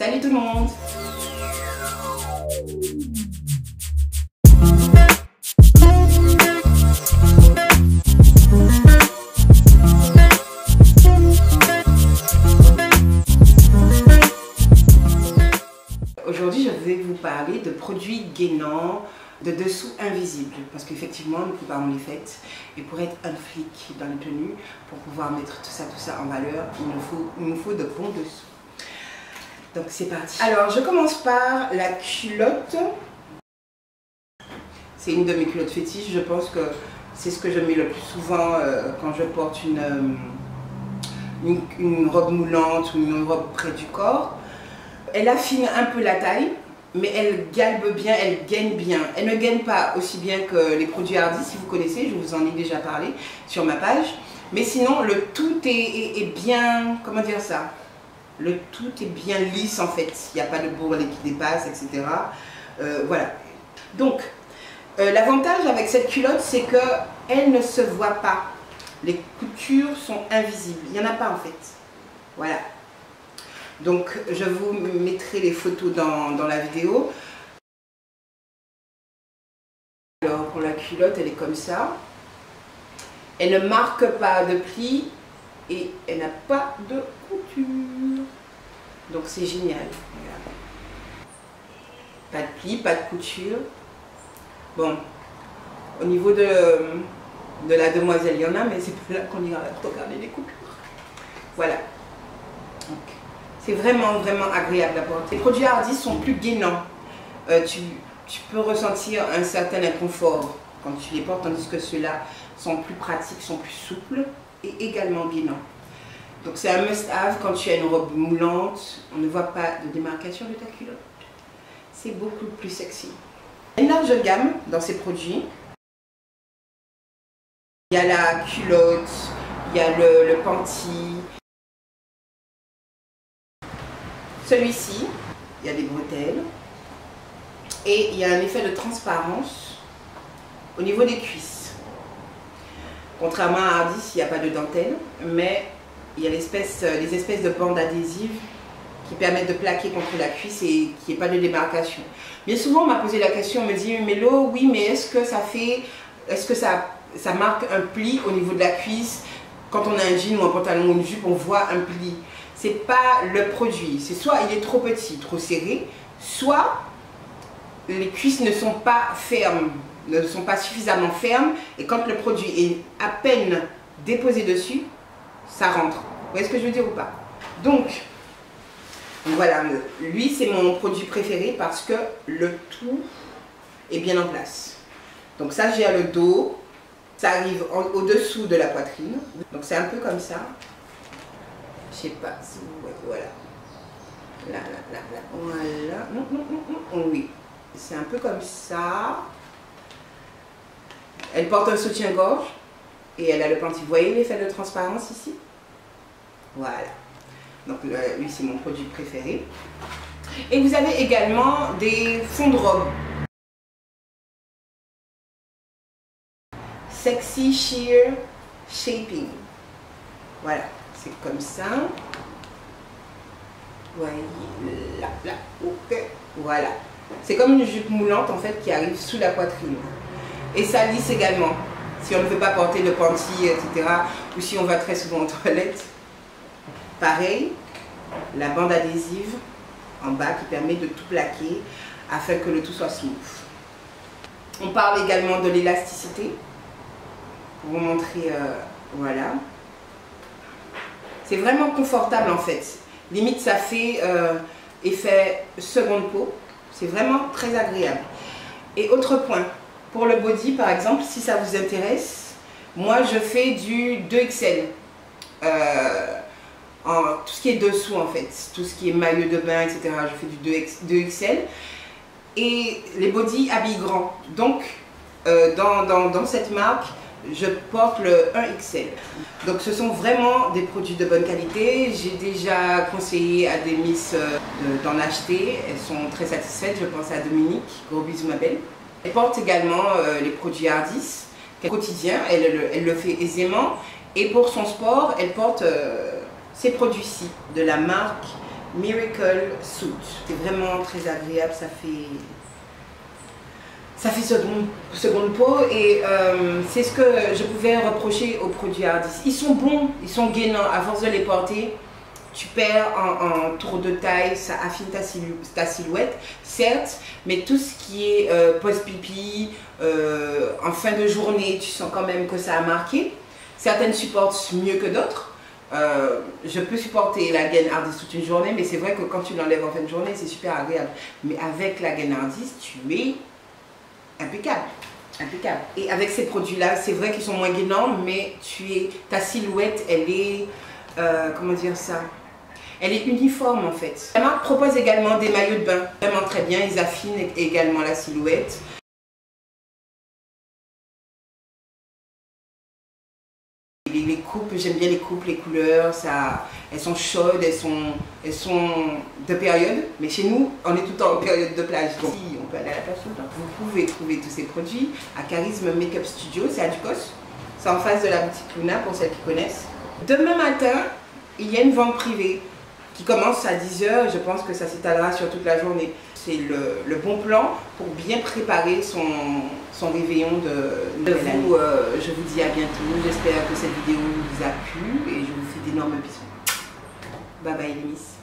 Salut tout le monde! Aujourd'hui, je vais vous parler de produits gainants de dessous invisibles, parce qu'effectivement, nous préparons les fêtes et pour être un flic dans les tenues, pour pouvoir mettre tout ça en valeur, il nous faut de bons dessous. Donc c'est parti. Alors, je commence par la culotte. C'est une de mes culottes fétiches. Je pense que c'est ce que je mets le plus souvent quand je porte une robe moulante ou une robe près du corps. Elle affine un peu la taille, mais elle galbe bien, elle gaine bien. Elle ne gaine pas aussi bien que les produits Hardy, si vous connaissez, je vous en ai déjà parlé sur ma page. Mais sinon, le tout est bien, comment dire ça? Le tout est bien lisse en fait. Il n'y a pas de bourrelet qui dépasse, etc. Voilà. Donc, l'avantage avec cette culotte, c'est qu'elle ne se voit pas. Les coutures sont invisibles. Il n'y en a pas en fait. Voilà. Donc, je vous mettrai les photos dans la vidéo. Alors, pour la culotte, elle est comme ça. Elle ne marque pas de plis et elle n'a pas de couture. Donc, c'est génial. Regarde. Pas de plis, pas de couture. Bon, au niveau de la demoiselle, il y en a, mais c'est plus là qu'on ira regarder les coupures. Voilà. Donc, c'est vraiment agréable à porter. Les produits Hardy sont plus gainants. Tu peux ressentir un certain inconfort quand tu les portes, tandis que ceux-là sont plus pratiques, sont plus souples et également gainants. Donc c'est un must-have quand tu as une robe moulante. On ne voit pas de démarcation de ta culotte. C'est beaucoup plus sexy. Il y a une large gamme dans ces produits. Il y a la culotte, il y a le panty. Celui-ci, il y a des bretelles et il y a un effet de transparence au niveau des cuisses. Contrairement à Hardy, il n'y a pas de dentelle, mais il y a les espèces de bandes adhésives qui permettent de plaquer contre la cuisse et qu'il n'y ait pas de démarcation. Bien souvent, on m'a posé la question, on me dit, Mélo, oui, mais est-ce que ça marque un pli au niveau de la cuisse? Quand on a un jean ou un pantalon ou une jupe, on voit un pli. C'est pas le produit, c'est soit il est trop petit, trop serré, soit les cuisses ne sont pas fermes, ne sont pas suffisamment fermes, et quand le produit est à peine déposé dessus, ça rentre. Vous voyez ce que je veux dire ou pas? Donc voilà, lui c'est mon produit préféré parce que le tout est bien en place. Donc ça j'ai à le dos, ça arrive au-dessous de la poitrine, donc c'est un peu comme ça. Je sais pas si vous voyez, voilà. Là, voilà. Non, oui. C'est un peu comme ça. Elle porte un soutien-gorge et elle a le panty. Vous voyez l'effet de transparence ici? Voilà. Donc lui, c'est mon produit préféré. Et vous avez également des fonds de robe. Sexy Sheer Shaping. Voilà. C'est comme ça. Voyez, là, ok. Voilà. C'est comme une jupe moulante en fait qui arrive sous la poitrine. Et ça lisse également. Si on ne veut pas porter de panty, etc. Ou si on va très souvent aux toilettes. Pareil, la bande adhésive en bas qui permet de tout plaquer afin que le tout soit smooth. On parle également de l'élasticité. Pour vous montrer, voilà. C'est vraiment confortable en fait. Limite ça fait effet seconde peau. C'est vraiment très agréable. Et autre point, pour le body par exemple, si ça vous intéresse, moi je fais du 2XL. Tout ce qui est dessous en fait, tout ce qui est maillot de bain, etc. Je fais du 2XL. Et les body habillent grand. Donc dans cette marque, je porte le 1XL. Donc ce sont vraiment des produits de bonne qualité. J'ai déjà conseillé à des miss d'en acheter. Elles sont très satisfaites. Je pense à Dominique. Gros bisous ma belle. Elle porte également les produits Hardy. Quotidien, elle le fait aisément. Et pour son sport, elle porte ces produits-ci de la marque Miracle Suit. C'est vraiment très agréable, ça fait seconde peau et c'est ce que je pouvais reprocher aux produits Hardis. Ils sont bons, ils sont gainants, à force de les porter, tu perds en tour de taille, ça affine ta silhouette, certes, mais tout ce qui est post-pipi, en fin de journée, tu sens quand même que ça a marqué. Certaines supportent mieux que d'autres. Je peux supporter la gaine Hardis toute une journée, mais c'est vrai que quand tu l'enlèves en fin de journée, c'est super agréable. Mais avec la gaine Hardis, tu es impeccable. Impeccable. Et avec ces produits-là, c'est vrai qu'ils sont moins gainants, mais ta silhouette, elle est, comment dire ça, elle est uniforme en fait. La marque propose également des maillots de bain, vraiment très bien, ils affinent également la silhouette. Les coupes, j'aime bien les coupes, les couleurs, elles sont chaudes, elles sont de période. Mais chez nous, on est tout le temps en période de plage. Donc, si on peut aller à la plage tout le temps. Vous pouvez trouver tous ces produits à Charisme Makeup Studio, c'est à Ducos. C'est en face de la boutique Luna pour celles qui connaissent. Demain matin, il y a une vente privée qui commence à 10 h. Je pense que ça s'étalera sur toute la journée. C'est le bon plan pour bien préparer son réveillon de vous. Je vous dis à bientôt. J'espère que cette vidéo vous a plu et je vous fais d'énormes bisous. Bye bye les miss.